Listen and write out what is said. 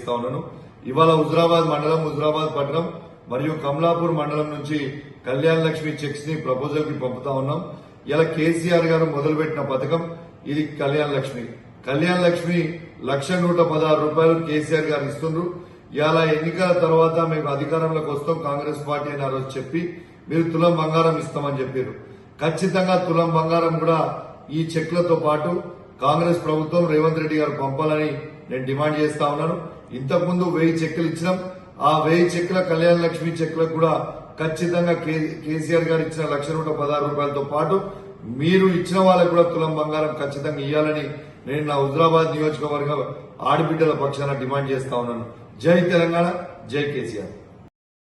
చేస్తా ఉన్నాను. ఇవాళ హుజరాబాద్ మండలం, హుజరాబాద్ పట్టణం మరియు కమలాపూర్ మండలం నుంచి కళ్యాణ లక్ష్మి చెక్స్ ని ప్రపోజల్ కి పంపుతా ఉన్నాం. ఇలా కేసీఆర్ గారు మొదలుపెట్టిన పథకం ఇది కళ్యాణ లక్ష్మి. కళ్యాణ లక్ష్మి 1,116 రూపాయలు కేసీఆర్ గారు ఇస్తున్నారు. ఇలా ఎన్నికల తర్వాత మేము అధికారంలోకి వస్తాం కాంగ్రెస్ పార్టీ అని ఆ రోజు చెప్పి మీరు తులం బంగారం ఇస్తామని చెప్పారు. ఖచ్చితంగా తులం బంగారం కూడా ఈ చెక్లతో పాటు కాంగ్రెస్ ప్రభుత్వం రేవంత్ రెడ్డి గారు పంపాలని నేను డిమాండ్ చేస్తా ఉన్నాను. ఇంతకుముందు 1000 చెక్కులు ఇచ్చినాం. ఆ 1000 చెక్కుల కళ్యాణ లక్ష్మి చెక్కులకు కూడా ఖచ్చితంగా కేసీఆర్ గారు ఇచ్చిన 1,116 రూపాయలతో పాటు మీరు ఇచ్చిన వాళ్ళకు కూడా తులం బంగారం ఖచ్చితంగా ఇవ్వాలని నేను నా హుజరాబాద్ నియోజకవర్గ ఆడబిడ్డల పక్షాన డిమాండ్ చేస్తా ఉన్నాను. జై తెలంగాణ, జై కేసీఆర్.